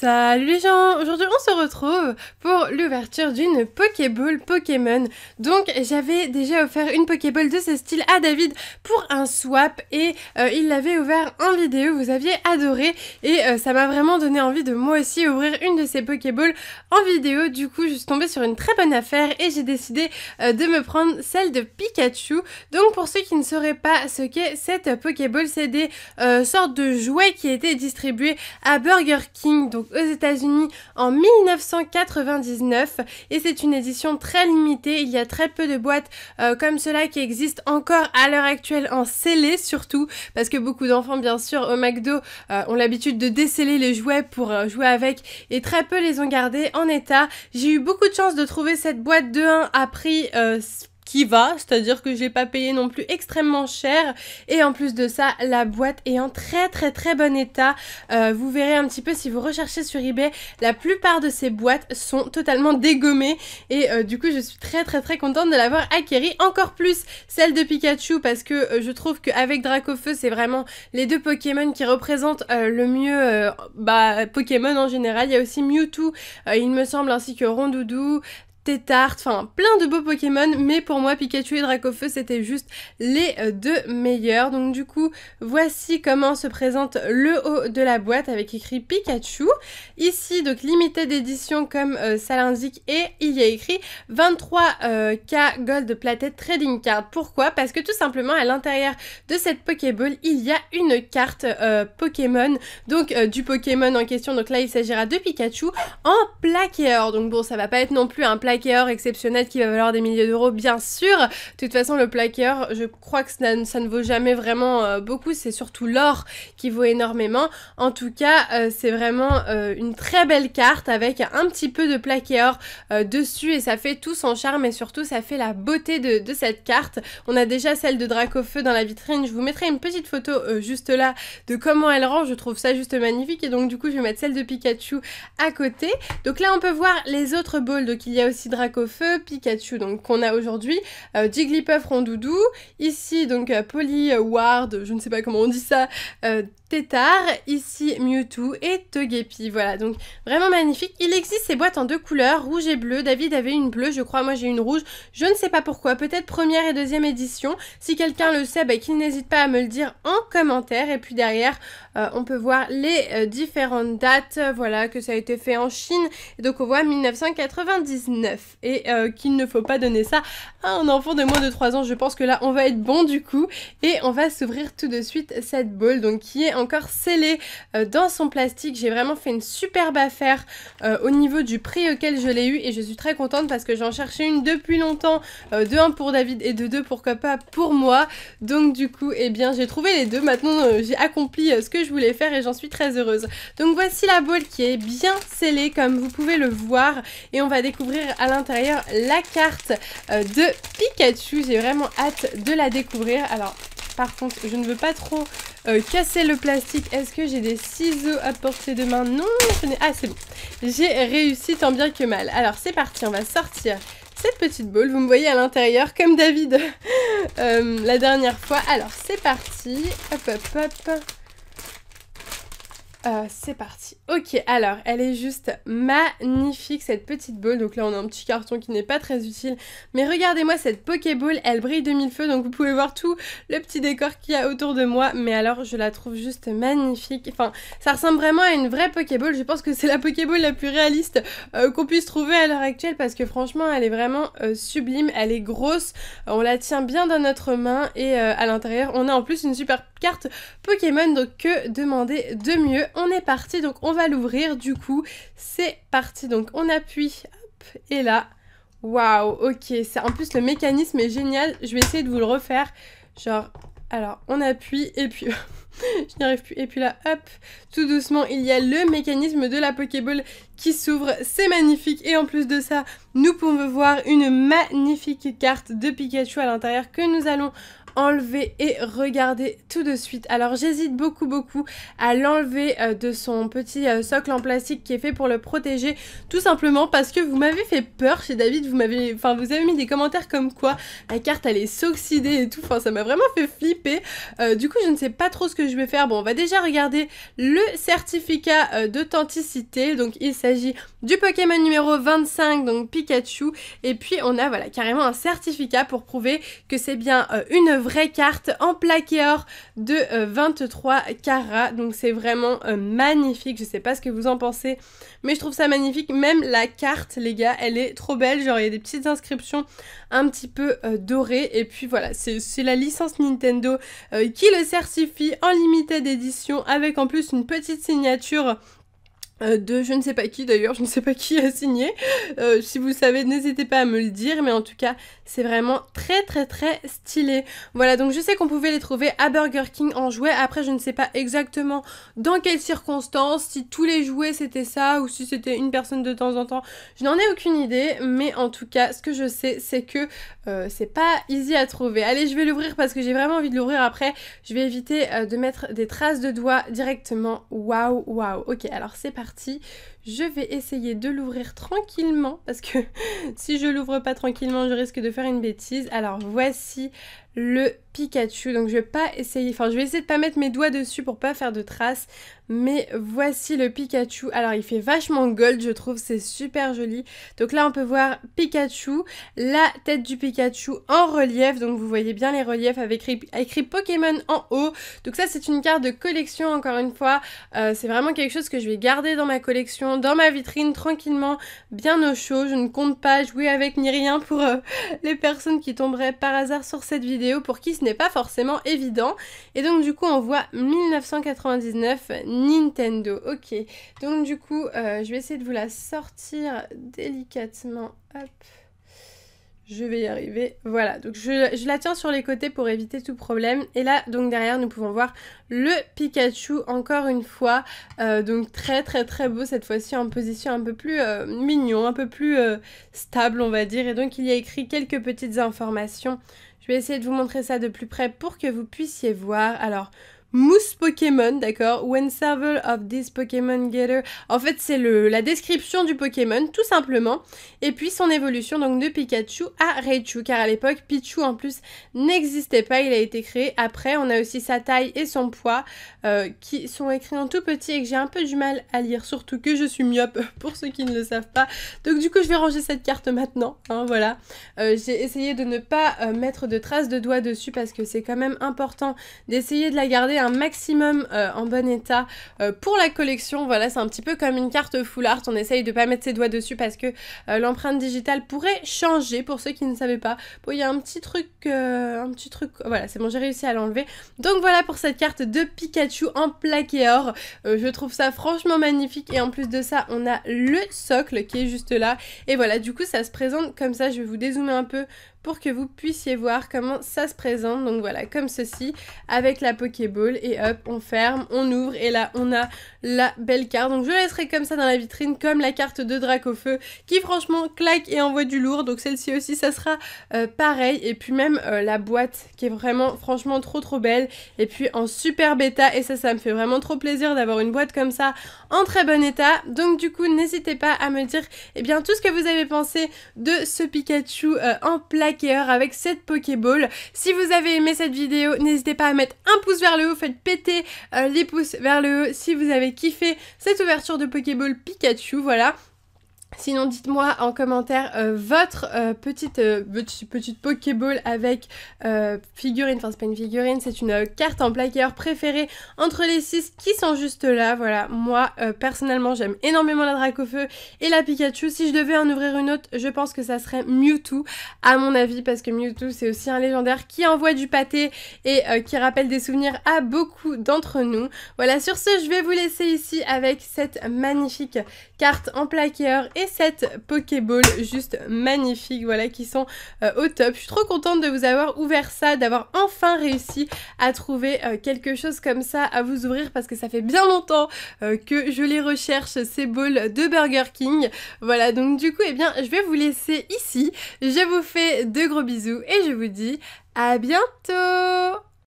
Salut les gens, aujourd'hui on se retrouve pour l'ouverture d'une Pokéball Pokémon. Donc j'avais déjà offert une Pokéball de ce style à David pour un swap et il l'avait ouvert en vidéo, vous aviez adoré et ça m'a vraiment donné envie de moi aussi ouvrir une de ces Pokéballs en vidéo. Du coup je suis tombée sur une très bonne affaire et j'ai décidé de me prendre celle de Pikachu. Donc pour ceux qui ne sauraient pas ce qu'est cette Pokéball, c'est des sortes de jouets qui étaient distribués à Burger King, donc aux États-Unis en 1999, et c'est une édition très limitée. Il y a très peu de boîtes comme cela qui existent encore à l'heure actuelle en scellé, surtout parce que beaucoup d'enfants bien sûr au McDo ont l'habitude de déceler les jouets pour jouer avec et très peu les ont gardés en état. J'ai eu beaucoup de chance de trouver cette boîte de 1 à prix qui va, c'est-à-dire que je l'ai pas payé non plus extrêmement cher, et en plus de ça la boîte est en très bon état. Vous verrez un petit peu si vous recherchez sur eBay, la plupart de ces boîtes sont totalement dégommées et du coup je suis très contente de l'avoir acquérie, encore plus celle de Pikachu parce que je trouve qu'avec Dracofeu c'est vraiment les deux Pokémon qui représentent le mieux Pokémon en général. Il y a aussi Mewtwo il me semble, ainsi que Rondoudou, Tétart, enfin plein de beaux Pokémon, mais pour moi Pikachu et Dracofeu c'était juste les deux meilleurs. Donc du coup voici comment se présente le haut de la boîte avec écrit Pikachu. Ici donc limited édition comme ça l'indique, et il y a écrit 23K Gold Plated Trading Card. Pourquoi? Parce que tout simplement à l'intérieur de cette Pokéball il y a une carte Pokémon, donc du Pokémon en question. Donc là il s'agira de Pikachu en plaqué or. Donc bon, ça va pas être non plus un plaqué or exceptionnel qui va valoir des milliers d'euros, bien sûr. De toute façon le plaqué or, je crois que ça ne vaut jamais vraiment beaucoup, c'est surtout l'or qui vaut énormément. En tout cas c'est vraiment une très belle carte avec un petit peu de plaqué or dessus, et ça fait tout son charme et surtout ça fait la beauté de cette carte. On a déjà celle de Dracofeu dans la vitrine, je vous mettrai une petite photo juste là de comment elle rend, je trouve ça juste magnifique, et donc du coup je vais mettre celle de Pikachu à côté. Donc là on peut voir les autres balls, donc il y a aussi Dracofeu, Pikachu donc qu'on a aujourd'hui, Jigglypuff, Rondoudou, ici donc Poliward, je ne sais pas comment on dit ça, Tétart, ici Mewtwo et Togepi. Voilà, donc vraiment magnifique. Il existe ces boîtes en deux couleurs, rouge et bleu. David avait une bleue, je crois, moi j'ai une rouge, je ne sais pas pourquoi, peut-être première et deuxième édition. Si quelqu'un le sait, qu'il n'hésite pas à me le dire en commentaire. Et puis derrière on peut voir les différentes dates, voilà, que ça a été fait en Chine, et donc on voit 1999, et qu'il ne faut pas donner ça à un enfant de moins de 3 ans. Je pense que là on va être bon du coup, et on va s'ouvrir tout de suite cette ball, donc qui est encore scellée dans son plastique. J'ai vraiment fait une superbe affaire au niveau du prix auquel je l'ai eu, et je suis très contente parce que j'en cherchais une depuis longtemps, de 1 pour David et de 2 pourquoi pas pour moi. Donc du coup eh bien j'ai trouvé les deux, maintenant j'ai accompli ce que je voulais faire et j'en suis très heureuse. Donc voici la ball qui est bien scellée comme vous pouvez le voir, et on va découvrir à l'intérieur la carte de Pikachu. J'ai vraiment hâte de la découvrir. Alors par contre je ne veux pas trop casser le plastique. Est-ce que j'ai des ciseaux à portée de main? Non, je n'ai... Ah c'est bon, j'ai réussi tant bien que mal. Alors c'est parti, on va sortir cette petite ball. Vous me voyez à l'intérieur comme David la dernière fois. Alors c'est parti, hop. C'est parti. Ok, alors elle est juste magnifique cette petite ball. Donc là on a un petit carton qui n'est pas très utile, mais regardez-moi cette Pokéball, elle brille de mille feux. Donc vous pouvez voir tout le petit décor qu'il y a autour de moi, mais alors je la trouve juste magnifique. Enfin ça ressemble vraiment à une vraie Pokéball. Je pense que c'est la Pokéball la plus réaliste qu'on puisse trouver à l'heure actuelle, parce que franchement elle est vraiment sublime. Elle est grosse, on la tient bien dans notre main, et à l'intérieur on a en plus une super carte Pokémon. Donc que demander de mieux? On est parti, donc on va l'ouvrir du coup. C'est parti, donc on appuie, hop, et là, waouh, ok, c'est en plus le mécanisme est génial. Je vais essayer de vous le refaire, genre, alors on appuie et puis je n'y arrive plus, et puis là, hop, tout doucement, il y a le mécanisme de la Pokéball qui s'ouvre, c'est magnifique. Et en plus de ça, nous pouvons voir une magnifique carte de Pikachu à l'intérieur que nous allons enlever et regarder tout de suite. Alors j'hésite beaucoup à l'enlever de son petit socle en plastique qui est fait pour le protéger, tout simplement parce que vous m'avez fait peur chez David, vous avez mis des commentaires comme quoi la carte allait s'oxyder et tout, enfin ça m'a vraiment fait flipper. Du coup je ne sais pas trop ce que je vais faire. Bon, on va déjà regarder le certificat d'authenticité. Donc il s'agit du Pokémon numéro 25, donc Pikachu, et puis on a voilà carrément un certificat pour prouver que c'est bien une vraie carte en plaqué or de 23 carats. Donc c'est vraiment magnifique, je sais pas ce que vous en pensez, mais je trouve ça magnifique. Même la carte, les gars, elle est trop belle, genre il y a des petites inscriptions un petit peu dorées, et puis voilà, c'est la licence Nintendo qui le certifie en limited edition, avec en plus une petite signature de je ne sais pas qui d'ailleurs, je ne sais pas qui a signé. Si vous savez, n'hésitez pas à me le dire, mais en tout cas, c'est vraiment très stylé. Voilà, donc je sais qu'on pouvait les trouver à Burger King en jouet. Après, je ne sais pas exactement dans quelles circonstances, si tous les jouets c'était ça, ou si c'était une personne de temps en temps. Je n'en ai aucune idée, mais en tout cas, ce que je sais, c'est que c'est pas easy à trouver. Allez, je vais l'ouvrir parce que j'ai vraiment envie de l'ouvrir. Après, je vais éviter de mettre des traces de doigts directement. Waouh. Ok, alors c'est parti. Je vais essayer de l'ouvrir tranquillement parce que si je l'ouvre pas tranquillement, je risque de faire une bêtise. Alors voici le Pikachu, donc je vais pas essayer, enfin je vais essayer de pas mettre mes doigts dessus pour pas faire de traces, mais voici le Pikachu. Alors il fait vachement gold, je trouve, c'est super joli. Donc là on peut voir Pikachu, la tête du Pikachu en relief, donc vous voyez bien les reliefs avec écrit Pokémon en haut. Donc ça c'est une carte de collection, encore une fois, c'est vraiment quelque chose que je vais garder dans ma collection, dans ma vitrine tranquillement, bien au chaud. Je ne compte pas jouer avec ni rien pour les personnes qui tomberaient par hasard sur cette vidéo, pour qui ce n'est pas forcément évident. Et donc du coup on voit 1999 Nintendo. Ok, donc du coup je vais essayer de vous la sortir délicatement. Hop, je vais y arriver. Voilà, donc je la tiens sur les côtés pour éviter tout problème. Et là, donc derrière, nous pouvons voir le Pikachu, encore une fois. Donc très beau cette fois-ci, en position un peu plus mignon, un peu plus stable, on va dire. Et donc il y a écrit quelques petites informations. Je vais essayer de vous montrer ça de plus près pour que vous puissiez voir. Alors, Mousse Pokémon, d'accord. When several of these Pokémon Getter. En fait, c'est la description du Pokémon, tout simplement. Et puis son évolution, donc de Pikachu à Raichu. Car à l'époque, Pichu, en plus, n'existait pas. Il a été créé après. On a aussi sa taille et son poids qui sont écrits en tout petit et que j'ai un peu du mal à lire. Surtout que je suis myope, pour ceux qui ne le savent pas. Donc du coup, je vais ranger cette carte maintenant. Hein, voilà. J'ai essayé de ne pas mettre de traces de doigts dessus parce que c'est quand même important d'essayer de la garder un maximum en bon état pour la collection. Voilà, c'est un petit peu comme une carte full art, on essaye de pas mettre ses doigts dessus parce que l'empreinte digitale pourrait changer, pour ceux qui ne savaient pas. Bon, il y a un petit truc, voilà, c'est bon, j'ai réussi à l'enlever. Donc voilà pour cette carte de Pikachu en plaqué or. Je trouve ça franchement magnifique, et en plus de ça, on a le socle qui est juste là. Et voilà, du coup, ça se présente comme ça. Je vais vous dézoomer un peu pour que vous puissiez voir comment ça se présente. Donc voilà, comme ceci, avec la Pokéball, et hop, on ferme, on ouvre, et là on a la belle carte. Donc je laisserai comme ça dans la vitrine, comme la carte de Dracofeu, qui franchement claque et envoie du lourd. Donc celle-ci aussi, ça sera pareil. Et puis même la boîte, qui est vraiment, franchement, trop belle, et puis en super bêta, et ça me fait vraiment trop plaisir d'avoir une boîte comme ça, en très bon état. Donc du coup, n'hésitez pas à me dire, eh bien, tout ce que vous avez pensé de ce Pikachu en plaqué or avec cette Pokéball. Si vous avez aimé cette vidéo, n'hésitez pas à mettre un pouce vers le haut, faites péter les pouces vers le haut si vous avez kiffé cette ouverture de Pokéball Pikachu, voilà. Sinon, dites-moi en commentaire votre petite Pokéball avec figurine, enfin c'est pas une figurine, c'est une carte en plaqué or préférée entre les 6 qui sont juste là. Voilà, moi personnellement j'aime énormément la Dracofeu et la Pikachu. Si je devais en ouvrir une autre, je pense que ça serait Mewtwo à mon avis, parce que Mewtwo c'est aussi un légendaire qui envoie du pâté et qui rappelle des souvenirs à beaucoup d'entre nous. Voilà, sur ce, je vais vous laisser ici avec cette magnifique carte en plaqué or et et cette Pokéball juste magnifique, voilà, qui sont au top. Je suis trop contente de vous avoir ouvert ça, d'avoir enfin réussi à trouver quelque chose comme ça à vous ouvrir parce que ça fait bien longtemps que je les recherche, ces balls de Burger King. Voilà, donc du coup, eh bien, je vais vous laisser ici. Je vous fais de gros bisous et je vous dis à bientôt!